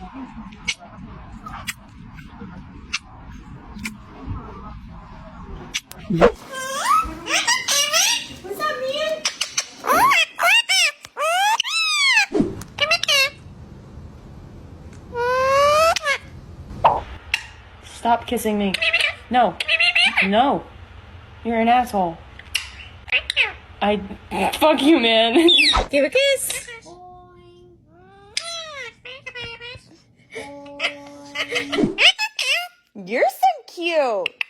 What's up, man? Stop kissing me. No. No. You're an asshole. Fuck you, man. Give a kiss. You're so cute.